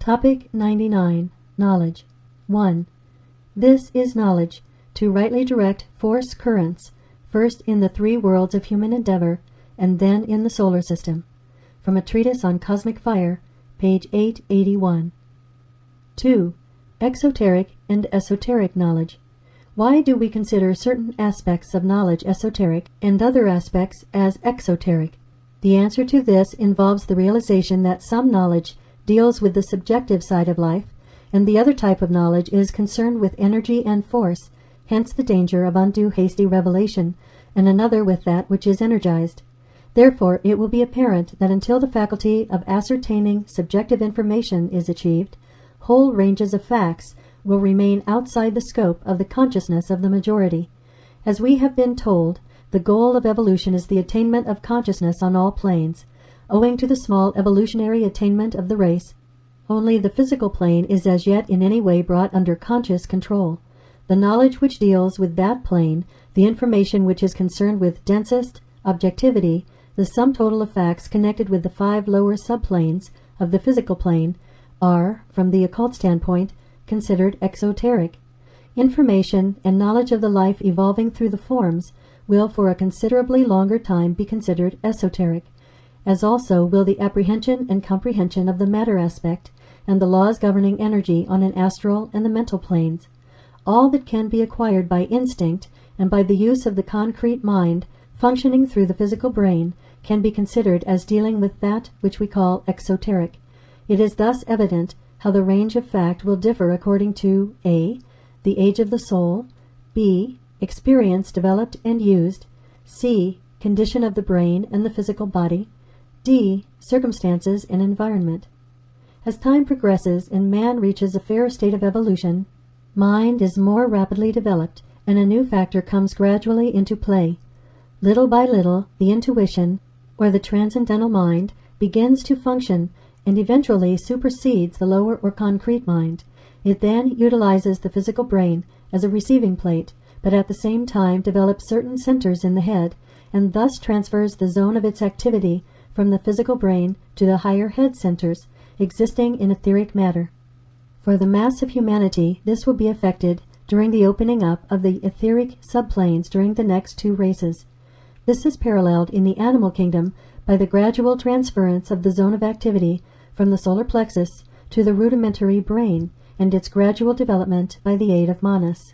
Topic 99. Knowledge. 1. This is knowledge, to rightly direct force currents, first in the three worlds of human endeavor, and then in the solar system. From a treatise on cosmic fire, page 881. 2. Exoteric and esoteric knowledge. Why do we consider certain aspects of knowledge esoteric and other aspects as exoteric? The answer to this involves the realization that some knowledge deals with the subjective side of life, and the other type of knowledge is concerned with energy and force, hence the danger of undue hasty revelation, and another with that which is energized. Therefore, it will be apparent that until the faculty of ascertaining subjective information is achieved, whole ranges of facts will remain outside the scope of the consciousness of the majority. As we have been told, the goal of evolution is the attainment of consciousness on all planes. Owing to the small evolutionary attainment of the race, only the physical plane is as yet in any way brought under conscious control. The knowledge which deals with that plane, the information which is concerned with densest objectivity, the sum total of facts connected with the 5 lower subplanes of the physical plane, are, from the occult standpoint, considered exoteric. Information and knowledge of the life evolving through the forms will for a considerably longer time be considered esoteric, as also will the apprehension and comprehension of the matter aspect and the laws governing energy on an astral and the mental planes. All that can be acquired by instinct and by the use of the concrete mind functioning through the physical brain can be considered as dealing with that which we call exoteric. It is thus evident how the range of fact will differ according to a. the age of the soul, b. experience developed and used, c. condition of the brain and the physical body, d. circumstances and environment. As time progresses and man reaches a fair state of evolution, mind is more rapidly developed and a new factor comes gradually into play. Little by little, the intuition, or the transcendental mind, begins to function and eventually supersedes the lower or concrete mind. It then utilizes the physical brain as a receiving plate, but at the same time develops certain centers in the head, and thus transfers the zone of its activity from the physical brain to the higher head centers existing in etheric matter. For the mass of humanity, this will be effected during the opening up of the etheric subplanes during the next 2 races. This is paralleled in the animal kingdom by the gradual transference of the zone of activity from the solar plexus to the rudimentary brain, and its gradual development by the aid of manas.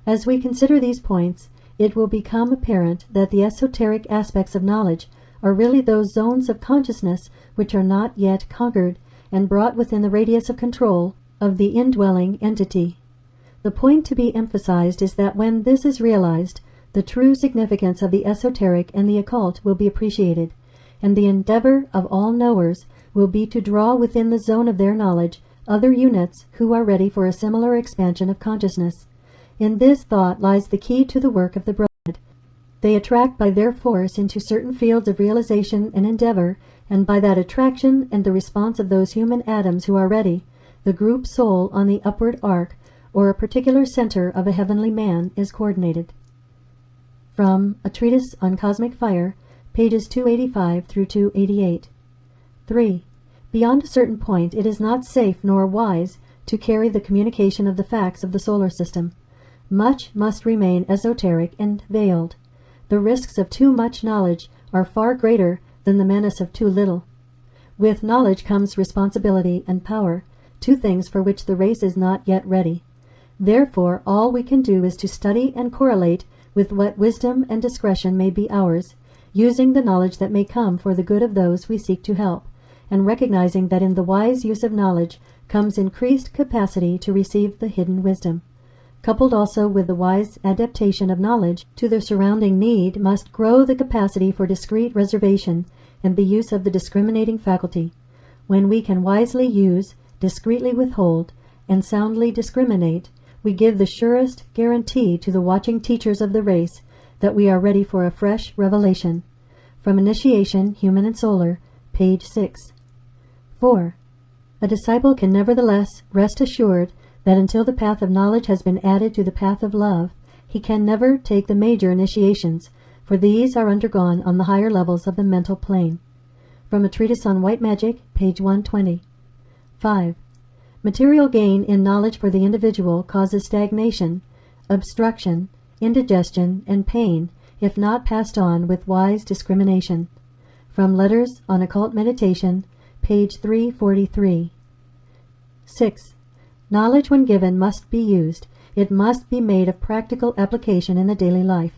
As we consider these points, it will become apparent that the esoteric aspects of knowledge are really those zones of consciousness which are not yet conquered and brought within the radius of control of the indwelling entity. The point to be emphasized is that when this is realized, the true significance of the esoteric and the occult will be appreciated, and the endeavor of all knowers will be to draw within the zone of their knowledge other units who are ready for a similar expansion of consciousness. In this thought lies the key to the work of the Brotherhood. They attract by their force into certain fields of realization and endeavor, and by that attraction and the response of those human atoms who are ready, the group soul on the upward arc, or a particular center of a heavenly man, is coordinated. From A Treatise on Cosmic Fire, pages 285 through 288. 3. Beyond a certain point, it is not safe nor wise to carry the communication of the facts of the solar system. Much must remain esoteric and veiled. The risks of too much knowledge are far greater than the menace of too little. With knowledge comes responsibility and power, 2 things for which the race is not yet ready. Therefore, all we can do is to study and correlate with what wisdom and discretion may be ours, using the knowledge that may come for the good of those we seek to help, and recognizing that in the wise use of knowledge comes increased capacity to receive the hidden wisdom. Coupled also with the wise adaptation of knowledge to the surrounding need must grow the capacity for discreet reservation and the use of the discriminating faculty. When we can wisely use, discreetly withhold, and soundly discriminate, we give the surest guarantee to the watching teachers of the race that we are ready for a fresh revelation. From Initiation, Human and Solar, page 6. 4. A disciple can nevertheless rest assured that until the path of knowledge has been added to the path of love, he can never take the major initiations, for these are undergone on the higher levels of the mental plane. From A Treatise on White Magic, page 120. 5. Material gain in knowledge for the individual causes stagnation, obstruction, indigestion, and pain if not passed on with wise discrimination. From Letters on Occult Meditation, page 343. 6. Knowledge when given must be used. It must be made of practical application in the daily life.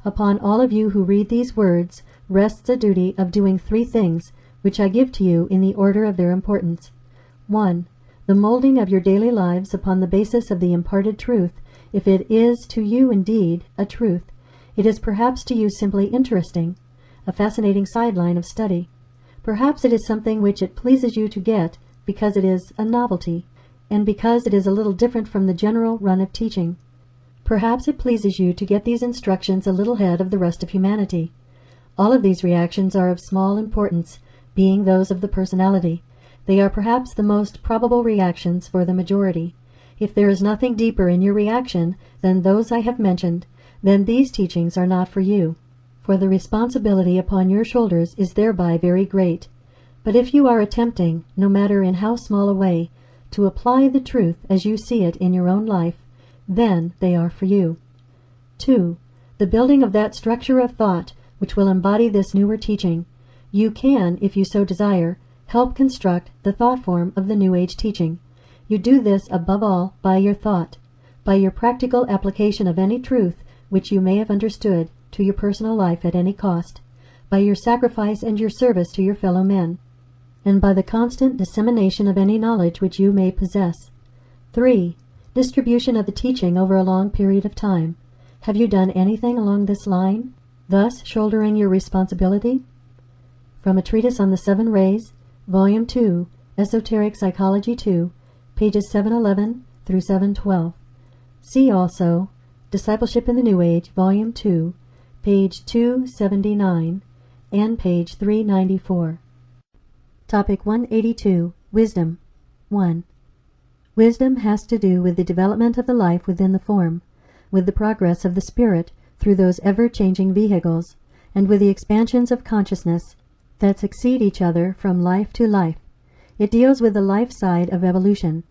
Upon all of you who read these words rests the duty of doing 3 things, which I give to you in the order of their importance. 1. The molding of your daily lives upon the basis of the imparted truth. If it is to you indeed a truth, it is perhaps to you simply interesting, a fascinating sideline of study. Perhaps it is something which it pleases you to get because it is a novelty, and because it is a little different from the general run of teaching. Perhaps it pleases you to get these instructions a little ahead of the rest of humanity. All of these reactions are of small importance, being those of the personality. They are perhaps the most probable reactions for the majority. If there is nothing deeper in your reaction than those I have mentioned, then these teachings are not for you, for the responsibility upon your shoulders is thereby very great. But if you are attempting, no matter in how small a way, to apply the truth as you see it in your own life, then they are for you. 2. The building of that structure of thought which will embody this newer teaching. You can, if you so desire, help construct the thought form of the New Age teaching. You do this above all by your thought, by your practical application of any truth which you may have understood to your personal life at any cost, by your sacrifice and your service to your fellow men, and by the constant dissemination of any knowledge which you may possess. 3. Distribution of the teaching over a long period of time. Have you done anything along this line, thus shouldering your responsibility? From a Treatise on the 7 Rays, Volume 2, Esoteric Psychology 2, pages 711 through 712. See also Discipleship in the New Age, Volume 2, page 279 and page 394. Topic 182. Wisdom. 1. Wisdom has to do with the development of the life within the form, with the progress of the spirit through those ever-changing vehicles, and with the expansions of consciousness that succeed each other from life to life. It deals with the life side of evolution.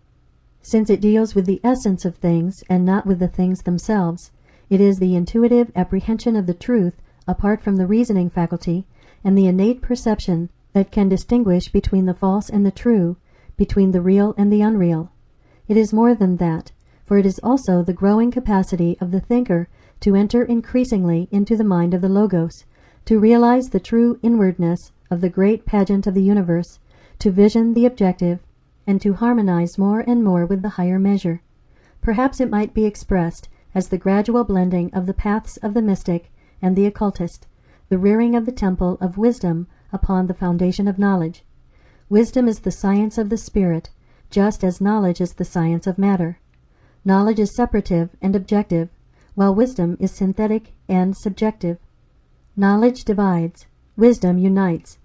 Since it deals with the essence of things and not with the things themselves, it is the intuitive apprehension of the truth apart from the reasoning faculty and the innate perception that can distinguish between the false and the true, between the real and the unreal. It is more than that, for it is also the growing capacity of the thinker to enter increasingly into the mind of the Logos, to realize the true inwardness of the great pageant of the universe, to vision the objective, and to harmonize more and more with the higher measure. Perhaps it might be expressed as the gradual blending of the paths of the mystic and the occultist, the rearing of the temple of wisdom upon the foundation of knowledge. Wisdom is the science of the spirit, just as knowledge is the science of matter. Knowledge is separative and objective, while wisdom is synthetic and subjective. Knowledge divides, wisdom unites.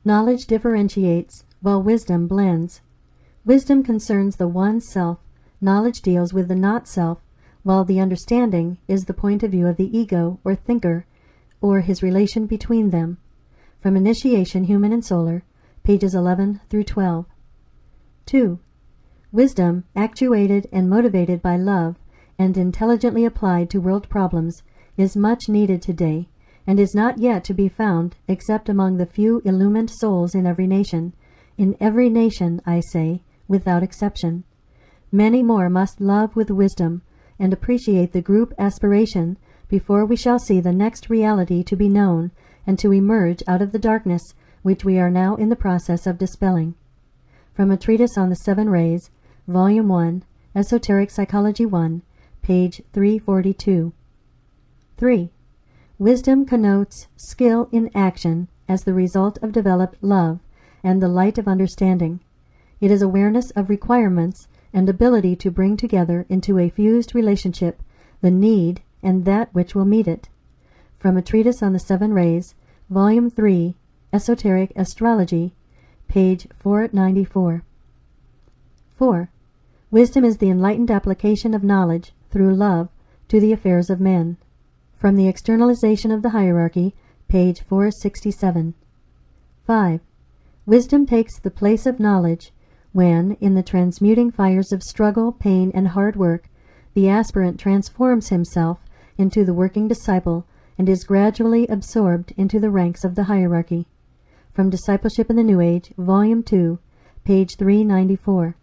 Knowledge differentiates, while wisdom blends. Wisdom concerns the one self, knowledge deals with the not-self, while the understanding is the point of view of the ego or thinker, or his relation between them. From Initiation, Human and Solar, pages 11 through 12. 2. Wisdom, actuated and motivated by love and intelligently applied to world problems, is much needed today, and is not yet to be found except among the few illumined souls in every nation, I say, without exception. Many more must love with wisdom and appreciate the group aspiration before we shall see the next reality to be known and to emerge out of the darkness which we are now in the process of dispelling. From a Treatise on the 7 Rays, Volume 1, Esoteric Psychology 1, page 342. 3. Wisdom connotes skill in action as the result of developed love and the light of understanding. It is awareness of requirements and ability to bring together into a fused relationship the need and that which will meet it. From a Treatise on the 7 Rays, Volume 3, Esoteric Astrology, page 494. 4. Wisdom is the enlightened application of knowledge, through love, to the affairs of men. From the Externalization of the Hierarchy, page 467. 5. Wisdom takes the place of knowledge, when, in the transmuting fires of struggle, pain, and hard work, the aspirant transforms himself into the working disciple and is gradually absorbed into the ranks of the hierarchy. From Discipleship in the New Age, Volume 2, page 394.